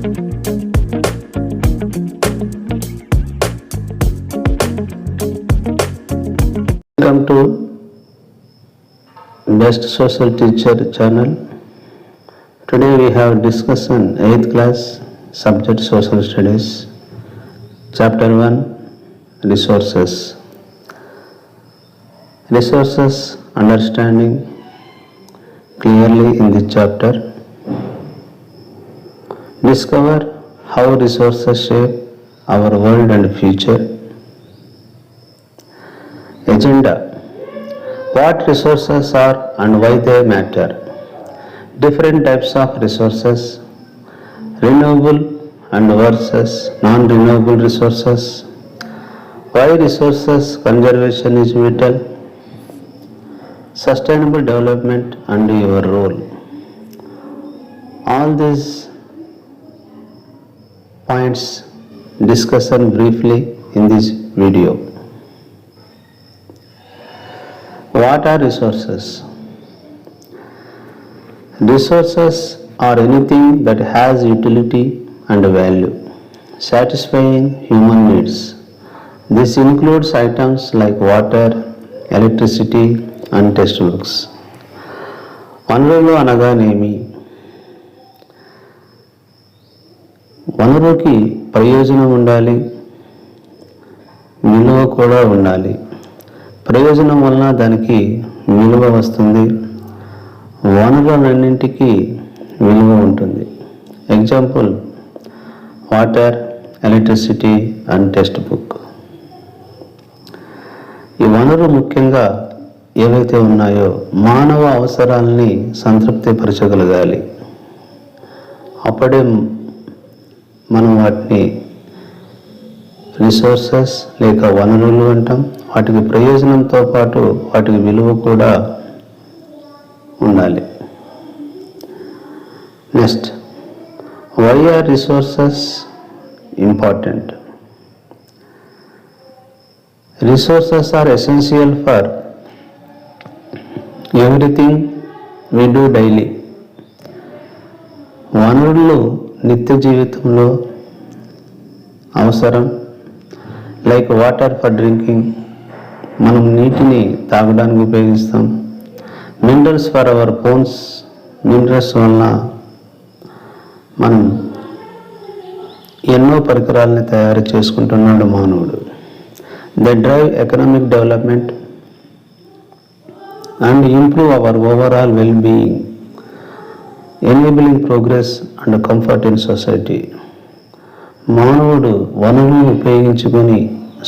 Welcome to Best Social Teacher channel. Today we have discussion 8th class subject Social Studies, Chapter 1, Resources. Resources understanding clearly in this chapter. Discover how resources shape our world and future. Agenda: what resources are and why they matter. Different types of resources: renewable and versus non-renewable resources. Why resources conservation is vital. Sustainable development and your role. All these points discussion briefly in this video. What are resources? Resources are anything that has utility and value, satisfying human needs. This includes items like water, electricity, and textbooks. వనరులు అనగానేమి? వనరుకి ప్రయోజనం ఉండాలి, విలువ కూడా ఉండాలి. ప్రయోజనం వలన దానికి విలువ వస్తుంది, వనరులన్నింటికి విలువ ఉంటుంది. Example: water, electricity and text book. ఈ వనరు ముఖ్యంగా ఏవైతే ఉన్నాయో మానవ అవసరాలని సంతృప్తిపరచగలగాలి. అప్పుడే మనం వాటిని రిసోర్సెస్ లేక వనరులు అంటాం. వాటికి ప్రయోజనంతో పాటు వాటికి విలువ కూడా ఉండాలి. Next, why are resources important? Resources are essential for everything we do daily. వనరులు నిత్య జీవితంలో అవసరం. లైక్ వాటర్ ఫర్ డ్రింకింగ్, మనం నీటిని తాగడానికి ఉపయోగిస్తాం. Minerals for hour bones, minerals వలన మనం ఎన్నో పరికరాలని తయారు చేసుకుంటున్నాడు మానవుడు. They drive economic development and improve our overall well being, enabling progress and comfort in society. మానవుడు వనరులను ఉపయోగించుకొని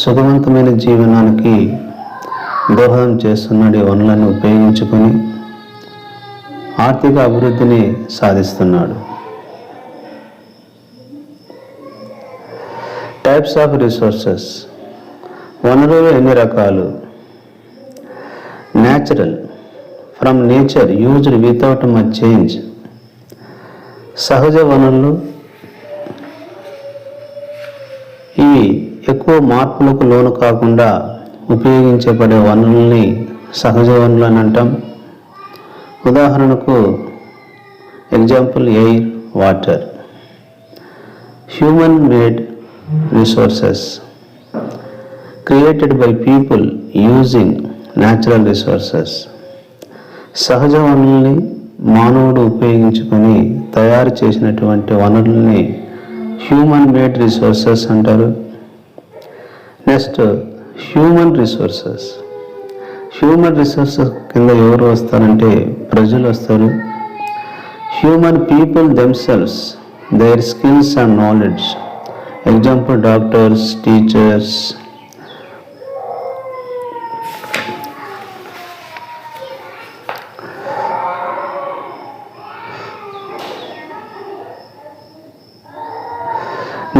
సుఖవంతమైన జీవనానికి దోహదం చేస్తున్నాడు. ఈ వనరులను ఉపయోగించుకొని ఆర్థిక అభివృద్ధిని సాధిస్తున్నాడు. Types of resources. వనరులు ఎన్ని రకాలు? Natural, from nature, used without much change. సహజ వనరులు ఇవి ఎక్కువ మార్పులకు లోను కాకుండా ఉపయోగించబడే వనరుల్ని సహజ వనరులు అని అంటాం. ఉదాహరణకు example air, water. Human made resources created by people using natural resources. సహజ వనరుల్ని మానవుడు ఉపయోగించుకొని తయారు చేసినటువంటి వనరుల్ని హ్యూమన్ మేడ్ రిసోర్సెస్ అంటారు. Next, human resources. Human resources కింద ఎవరు వస్తారంటే ప్రజలు వస్తారు. Human people themselves, their skills and knowledge. Example doctors, teachers.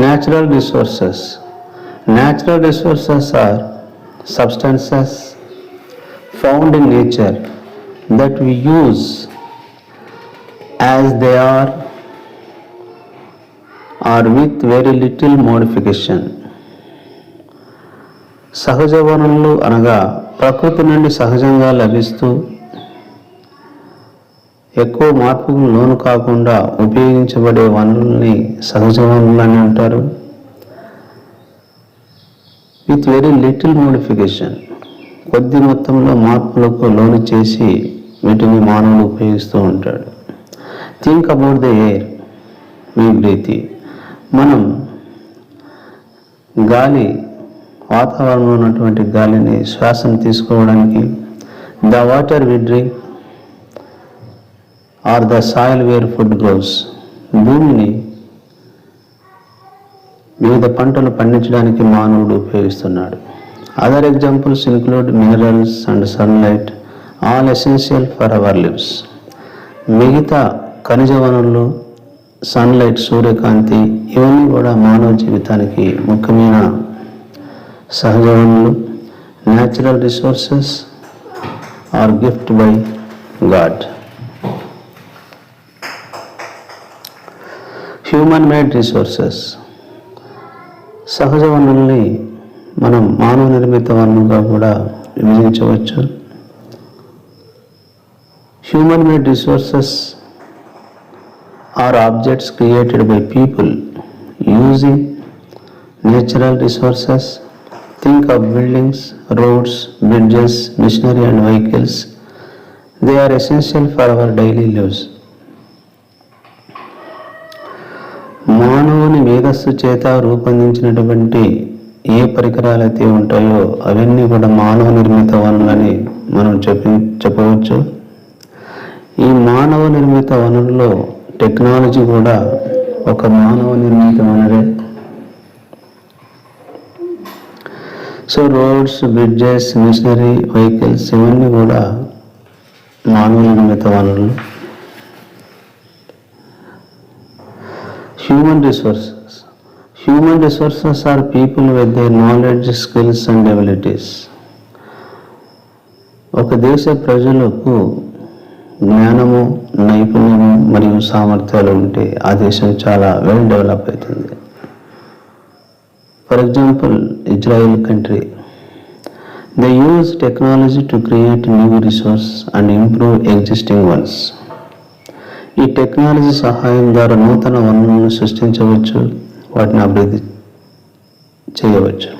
Natural resources. Natural resources are substances found in nature that we use as they are or with very little modification. సహజ వనరులు అనగా ప్రకృతి నుండి సహజంగా లభిస్తూ ఎక్కువ మార్పుకు లోను కాకుండా ఉపయోగించబడే వనరుల్ని సహజ వనరులు అని అంటారు. విత్ వెరీ లిటిల్ మోడిఫికేషన్, కొద్ది మొత్తంలో మార్పులకు లోను చేసి వీటిని మానవుడు ఉపయోగిస్తూ ఉంటాడు. Think about the air we breathe. మనం వాతావరణంలో ఉన్నటువంటి గాలిని శ్వాసను తీసుకోవడానికి, the water we drink or the soil where food grows, భూమిని వివిధ పంటలు పండించడానికి మానవుడు ఉపయోగిస్తున్నాడు. Other examples include minerals and sunlight, all essential for our lives. మిగతా ఖనిజ వనరులు, సన్లైట్, సూర్యకాంతి, ఇవన్నీ కూడా మానవ జీవితానికి ముఖ్యమైన సహజ వనరులు. Natural resources are gift by God. Human made resources, సహజ వనరుల్ని మనం మానవ నిర్మిత వనరులుగా కూడా విభజించవచ్చు. Human made resources are objects created by people using natural resources. Think of buildings, roads, bridges, machinery and vehicles. They are essential for our daily lives. మానవుని మేధస్సు చేత రూపొందించినటువంటి ఏ పరికరాలు అయితే ఉంటాయో అవన్నీ కూడా మానవ నిర్మిత వనరులని మనం చెప్పవచ్చు. ఈ మానవ నిర్మిత వనరులో టెక్నాలజీ కూడా ఒక మానవ నిర్మిత వనరే. So roads, bridges, machinery, vehicles ఇవన్నీ కూడా మానవ నిర్మిత వనరులు. Human resources are people with their knowledge, skills and abilities. ఒక దేశ ప్రజలకు జ్ఞానము, నైపుణ్యము మరియు సామర్థ్యాలు ఉంటే ఆ దేశం చాలా వెల్ డెవలప్ అవుతుంది. For example Israel country, they use technology to create new resource and improve existing ones. ఈ టెక్నాలజీ సహాయం ద్వారా నూతన వనరులను సృష్టించవచ్చు, వాటిని అభివృద్ధి చేయవచ్చు.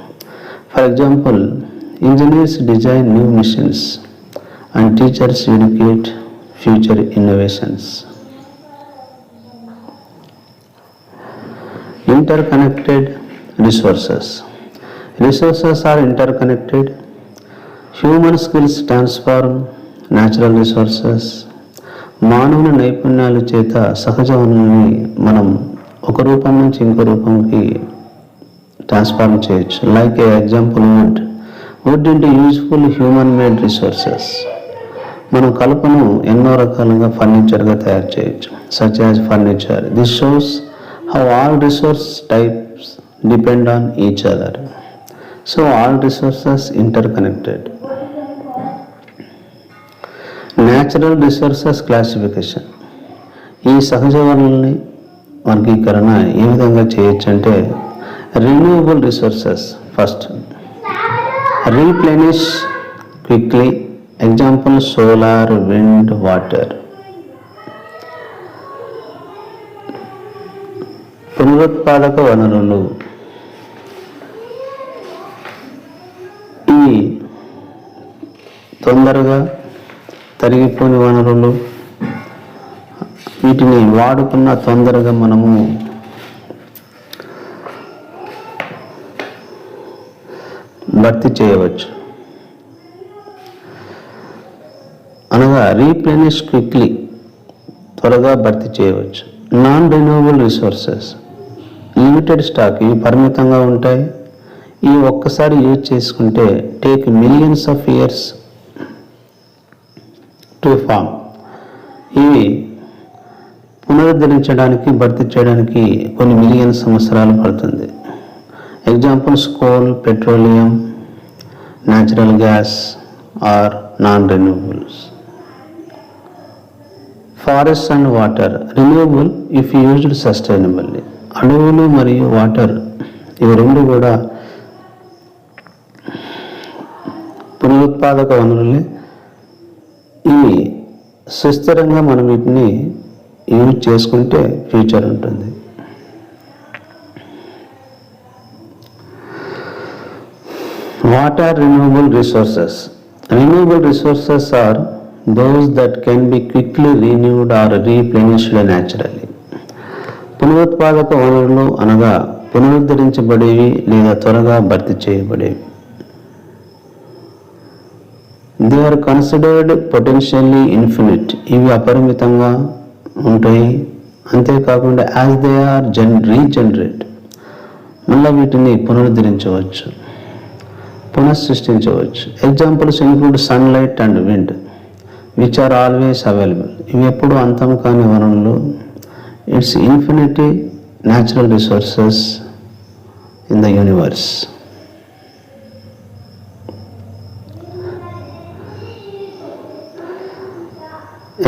For example engineers design new machines and teachers educate future innovations. Interconnected resources. Resources are interconnected. Human skills transform natural resources. మానవుని నైపుణ్యాల చేత సహజ వనరుల్ని మనం ఒక రూపం నుంచి ఇంకో రూపంకి ట్రాన్స్ఫార్మ్ చేయొచ్చు. Like a example wood into useful human made resources. మనం కలపను ఎన్నో రకాలుగా ఫర్నిచర్గా తయారు చేయొచ్చు, such as furniture. This shows how all resource types depend on each other. So all resources interconnected. Natural resources classification. ఈ సహజ వనరుల్ని వర్గీకరణ ఏ విధంగా చేయొచ్చు అంటే, renewable resources first, replenish quickly. Example solar, wind, water. పునరుత్పాదక వనరులు, ఇవి తొందరగా తరిగిపోని వనరులు. వీటిని వాడుకున్న తొందరగా మనము భర్తీ చేయవచ్చు. అనగా రీప్లెనిష్ క్విక్లీ, త్వరగా భర్తీ చేయవచ్చు. Non renewable resources, limited stock, ఇవి పరిమితంగా ఉంటాయి. ఇవి ఒక్కసారి యూజ్ చేసుకుంటే take millions of years to form. ఇవి పునరుద్ధరించడానికి, భర్తీ చేయడానికి కొన్ని మిలియన్ సంవత్సరాలు పడుతుంది. Examples coal, petroleum, natural gas are non renewables. Forest and water, renewable if used sustainably. అడవులు మరియు వాటర్ ఇవి రెండు కూడా పునరుత్పాదక వనరులే. ఇవి సుస్థిరంగా మనం వీటిని యూజ్ చేసుకుంటే ఫ్యూచర్ ఉంటుంది. What are renewable resources? Renewable resources are those that can be quickly renewed or replenished naturally. పునరుత్పాదక వనరులు అనగా పునరుద్ధరించబడేవి లేదా త్వరగా భర్తీ చేయబడేవి. They are considered potentially infinite. ఇవి అపరిమితంగా ఉంటాయి. అంతేకాకుండా యాజ్ దే ఆర్ రీజనరేట్, మళ్ళీ వీటిని పునరుద్ధరించవచ్చు, పునఃసృష్టించవచ్చు. Examples include sunlight and wind which are always available. ఇవి ఎప్పుడు అంతం కాని వనరులు. It's infinity natural resources in the universe.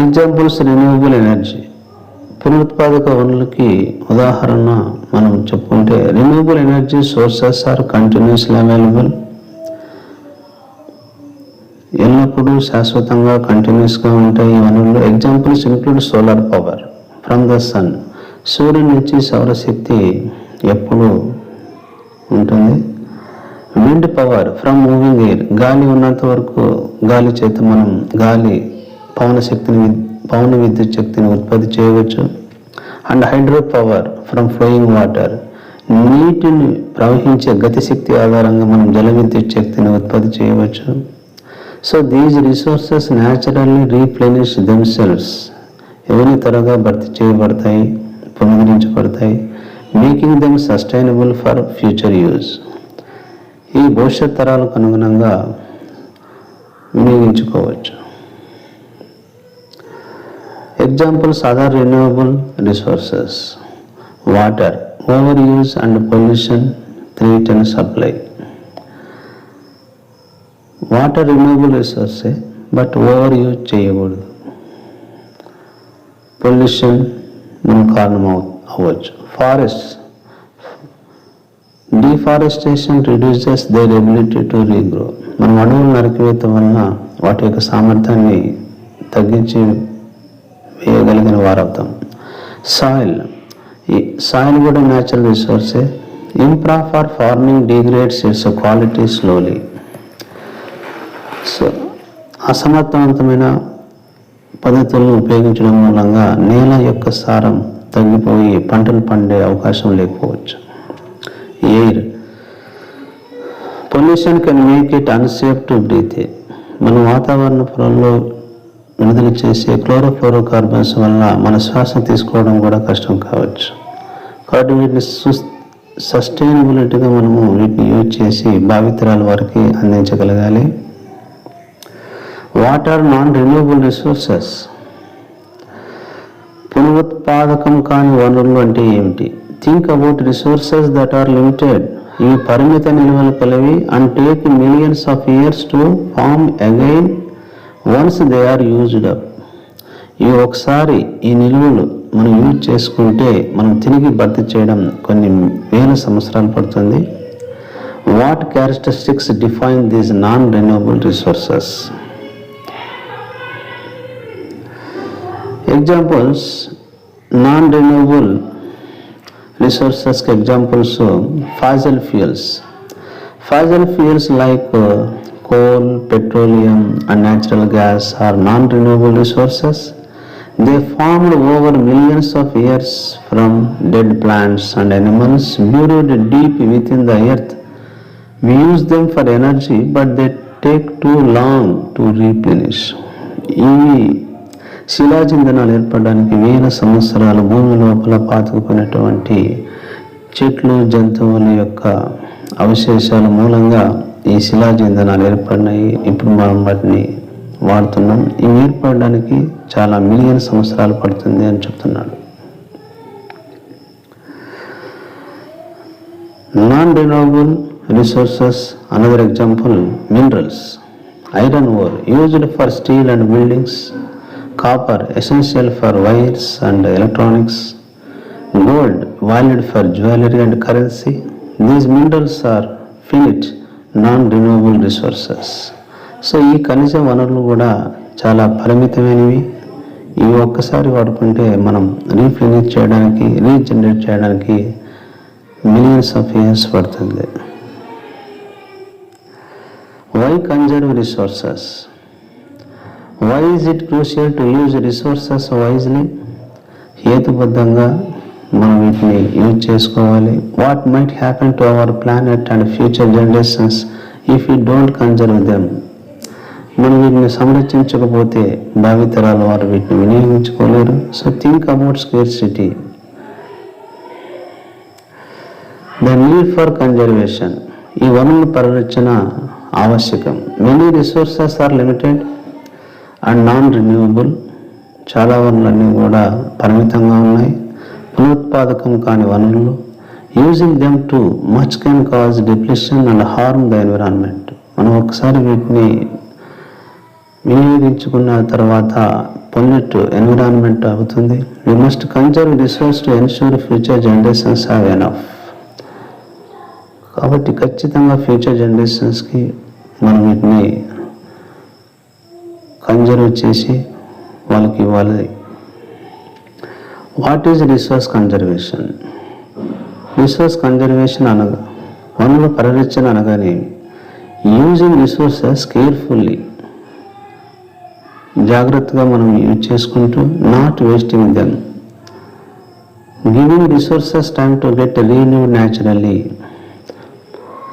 Examples renewable energy. పునరుత్పాదక వనరులకి ఉదాహరణ మనం చెప్పుకుంటే renewable energy sources are continuously available. ఎల్లప్పుడూ శాశ్వతంగా కంటిన్యూస్గా ఉంటాయి ఈ వనరులు. Examples include solar power from the sun. సూర్యుని నుంచి సౌరశక్తి ఎప్పుడు ఉంటుంది. Wind power from moving air. గాలి ఉన్నంత వరకు గాలి చేత మనం పవన విద్యుత్ శక్తిని ఉత్పత్తి చేయవచ్చు. And hydro power from flowing water. నీటిని ప్రవహించే గతిశక్తి ఆధారంగా మనం జల విద్యుత్ శక్తిని ఉత్పత్తి చేయవచ్చు. So these resources naturally replenish themselves. ఎవరిని త్వరగా భర్తీ చేయబడతాయి, పునరుద్ధరించబడతాయి. Making them sustainable for future use. ఈ భవిష్యత్ తరాలకు అనుగుణంగా వినియోగించుకోవచ్చు. Examples other renewable resources. Water, over use and pollution, 3 supply. Water renewable రిసోర్సే, బట్ ఓవర్ యూజ్ చేయకూడదు. పొల్యూషన్ మనం కారణం అవ్వచ్చు. Forest, deforestation reduces their ability to regrow. మనం అడవులు నరికివేత వలన వాటి యొక్క సామర్థ్యాన్ని తగ్గించి వేయగలిగిన వారవుతాం. సాయిల్, ఈ సాయిల్ కూడా natural రిసోర్సే. Improper farming degrades its quality slowly. So అసమర్థవంతమైన పద్ధతులను ఉపయోగించడం మూలంగా నేల యొక్క సారం తగ్గిపోయి పంటలు పండే అవకాశం లేకపోవచ్చు. Air, pollution can make it unsafe to breathe. మన వాతావరణ పొరల్లో విడుదల చేసే క్లోరోఫ్లోరోకార్బన్స్ వల్ల మన శ్వాస తీసుకోవడం కూడా కష్టం కావచ్చు. కాబట్టి వీటిని సస్టైనబిలిటీగా మనము వీటిని యూజ్ చేసి భావితరాల వారికి అందించగలగాలి. What are non renewable resources? పునరుత్పాదకం కాని వనరులు అంటే ఏమిటి? Think about resources that are limited. ఇవి పరిమిత నిల్వలు కలివి and take millions of years to form again once they are used up. ఇవి ఒకసారి ఈ నిల్వలు మనం యూజ్ చేసుకుంటే మనం తిరిగి భర్తీ చేయడం కొన్ని వేల సంవత్సరాలు పడుతుంది. What characteristics define these non renewable resources? Examples non renewable రిసోర్సెస్కి examples fossil fuels. Fossil fuels like coal, petroleum and natural gas are non-renewable resources. They formed over millions of years from dead plants and animals buried deep within the earth. We use them for energy, but they take too long to replenish. ఇవి శిలాజింధనాలు ఏర్పడడానికి వేల సంవత్సరాలు భూమి లోపల పాతుకుపోయినటువంటి చెట్లు, జంతువుల యొక్క అవశేషాల మూలంగా ఈ శిలాజింధనాలు ఏర్పడినాయి. ఇప్పుడు మనం వాటిని వాడుతున్నాం. ఇవి ఏర్పడడానికి చాలా మిలియన్ సంవత్సరాలు పడుతుంది అని చెప్తున్నాడు. Non renewable resources, another example minerals. Iron ore used for steel and buildings. Copper essential for wires and electronics. Gold valued for jewellery and currency. These minerals are finite non renewable resources. So ఈ ఖనిజ వనరులు కూడా చాలా పరిమితమైనవి, ఇవి ఒక్కసారి వాడుకుంటే మనం రీఫినిష్ చేయడానికి, రీజనరేట్ చేయడానికి మిలియన్స్ ఆఫ్ ఇయర్స్ పడుతుంది. Why conserve resources? Why is it crucial to use resources wisely? హేతుబద్ధంగా మనం వీటిని యూజ్ చేసుకోవాలి. What might happen to our planet and future generations if you don't conserve them? మనం వీటిని సంరక్షించకపోతే భావితరాల వారు వీటిని వినియోగించుకోలేరు. So think about scarcity. The need for conservation. ఈ వనరుల పరిరక్షణ ఆవశ్యకం. Many resources are limited and non renewable. చాలా వనరులన్నీ కూడా పరిమితంగా ఉన్నాయి, పునరుత్పాదకం కాని వనరులు. Using them too much can cause depression and harm the environment. మనం ఒకసారి వీటిని వినియోగించుకున్న తర్వాత పొల్యూట్ ఎన్విరాన్మెంట్ అవుతుంది. We must conserve resource to ensure future generations have enough. కాబట్టి ఖచ్చితంగా ఫ్యూచర్ జనరేషన్స్కి మనం వీటిని కన్జర్వ్ చేసి వాళ్ళకి ఇవ్వాలి. What is resource conservation? Resource conservation అనగా వనరుల పరిరక్షణ అనగానే యూజింగ్ రిసోర్సెస్ కేర్ఫుల్లీ, జాగ్రత్తగా మనం యూజ్ చేసుకుంటూ, not wasting them, giving resources time to get renewed naturally.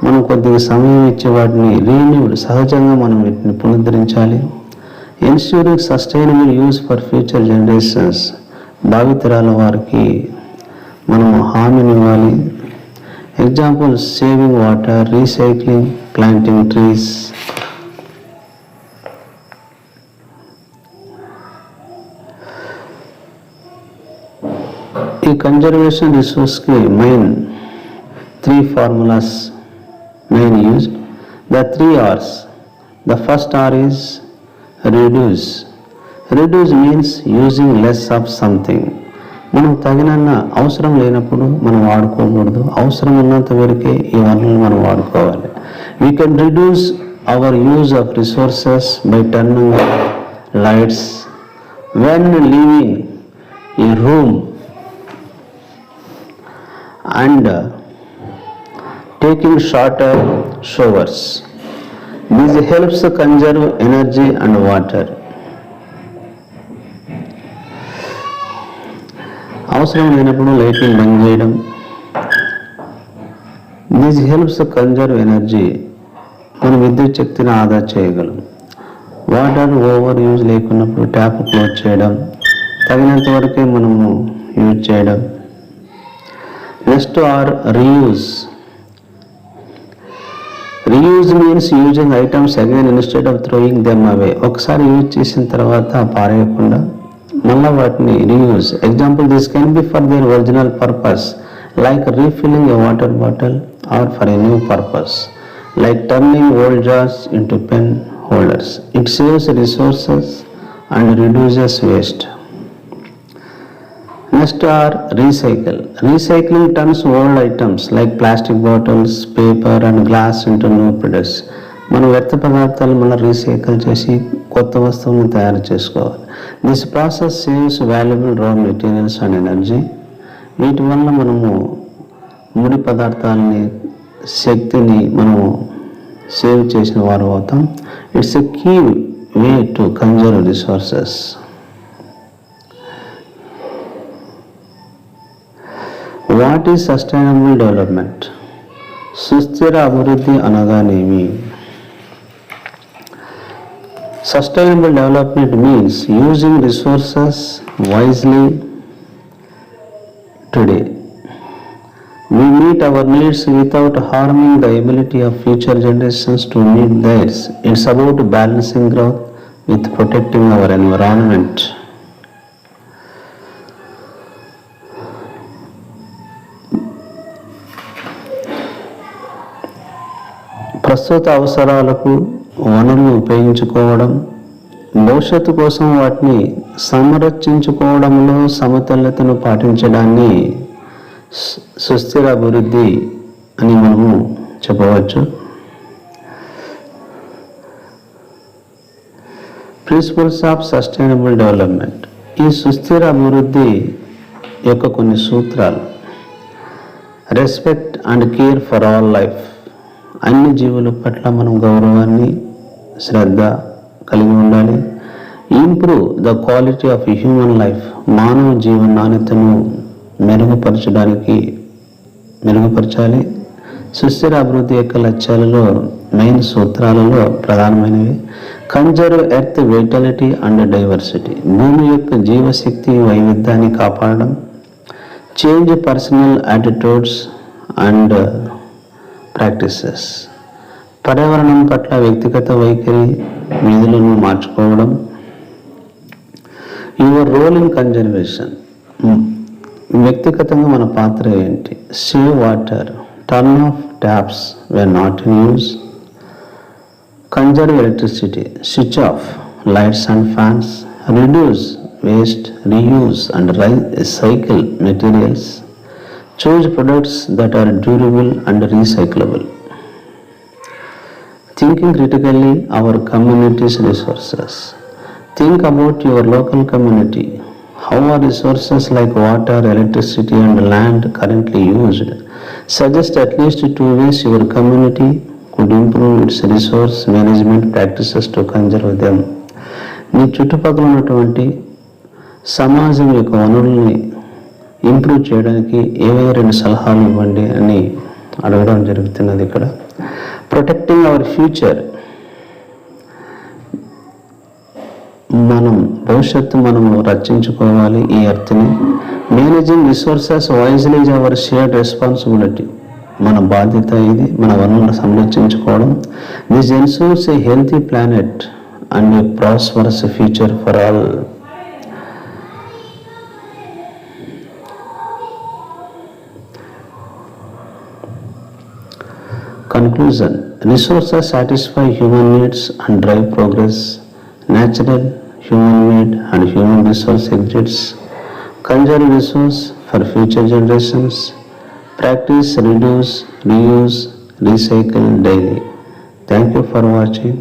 మనం కొద్దిగా సమయం ఇచ్చే వాటిని రీన్యూడ్, సహజంగా మనం వీటిని పునరుద్ధరించాలి. Ensuring sustainable use for future generations. భావితరాల వారికి మనం హామీనివ్వాలి. Example saving water, recycling, planting trees. ఈ కన్జర్వేషన్ రిసోర్స్కి main 3 formulas main used. The 3 R's. The first R is reduce. Reduce means using less of something. మనం తగినన్న అవసరం లేనప్పుడు మనం వాడుకోకూడదు. అవసరం ఉన్నంత వరకే ఈ వనరులను మనం వాడుకోవాలి. We can reduce our use of resources by turning off lights when leaving a room and taking shorter showers. This helps conserve energy and water. అవసరం లేనప్పుడు లైటింగ్ బంద్ చేయడం. This helps conserve energy. మనం విద్యుత్ శక్తిని ఆదా చేయగలం. వాటర్ ఓవర్ యూజ్ లేకున్నప్పుడు ట్యాప్ క్లోజ్ చేయడం, తగినంత వరకే మనము యూజ్ చేయడం. Next or reuse. Reuse means using items again instead of throwing them away. ఒకసారి యూజ్ చేసిన తర్వాత పారేయకుండా మళ్ళీ వాటిని reuse. Example this can be for their original purpose like refilling a water bottle or for a new purpose like turning old jars into pen holders. It saves resources and reduces waste. Next are recycle. Recycling turns old items like plastic bottles, paper and glass into new products. మనం వ్యర్థ పదార్థాలు మళ్ళీ recycle చేసి కొత్త వస్తువులను తయారు చేసుకోవాలి. This process saves valuable రా మెటీరియల్స్ అండ్ ఎనర్జీ. వీటి వల్ల మనము ముడి పదార్థాలని, శక్తిని మనము సేవ్ చేసిన వారు అవుతాం. It's a key way to conserve resources. What is sustainable development? సుస్థిర అభివృద్ధి అనగానేమి? Sustainable development means using resources wisely today. We meet our needs without harming the ability of future generations to meet theirs. It's about balancing growth with protecting our environment. ప్రస్తుత అవసరాలకు వనరులను ఉపయోగించుకోవడం, భవిష్యత్తు కోసం వాటిని సంరక్షించుకోవడంలో సమతుల్యతను పాటించడాన్ని సుస్థిర అభివృద్ధి అని మనము చెప్పవచ్చు. Principles of sustainable development. ఈ సుస్థిర అభివృద్ధి యొక్క కొన్ని సూత్రాలు: respect and care for all life. అన్ని జీవుల పట్ల మనం గౌరవాన్ని, శ్రద్ధ కలిగి ఉండాలి. Improve the quality of human life. మానవ జీవన నాణ్యతను మెరుగుపరచాలి. సుస్థిర అభివృద్ధి యొక్క లక్ష్యాలలో మెయిన్ సూత్రాలలో ప్రధానమైనవి: conserve earth vitality and diversity. భూమి యొక్క జీవశక్తి వైవిధ్యాన్ని కాపాడడం. Change personal attitudes and practices. పర్యావరణం పట్ల వ్యక్తిగత వైఖరి, విధులను మార్చుకోవడం. Your role in conservation. వ్యక్తిగతంగా మన పాత్ర ఏంటి? Save water, turn off taps when not in use. Conserve electricity, switch off lights and fans. Reduce waste, reuse and recycle materials. Choose products that are durable and recyclable. Thinking critically our community's resources. Think about your local community. How are resources like water, electricity and land currently used? Suggest at least 2 ways your community could improve its resource management practices to conserve them. మీ చుట్టుపక్కల ఉన్నటువంటి సమాజం యొక్క వనరుల్ని improve చేయడానికి ఏవైనా 2 సలహాలు ఇవ్వండి అని అడగడం జరుగుతున్నది ఇక్కడ. Protecting our future. మనము రక్షించుకోవాలి ఈ ఎర్త్ని. Managing resources wisely is our shared responsibility. మన బాధ్యత ఇది, మన వనరులను సంరక్షించుకోవడం. This ensures a healthy planet and a prosperous future for all. Conclusion. Resources satisfy human needs and drive progress. Natural, human-made and human resource exists. Conserve resource for future generations. Practice reduce, reuse, recycle daily. Thank you for watching.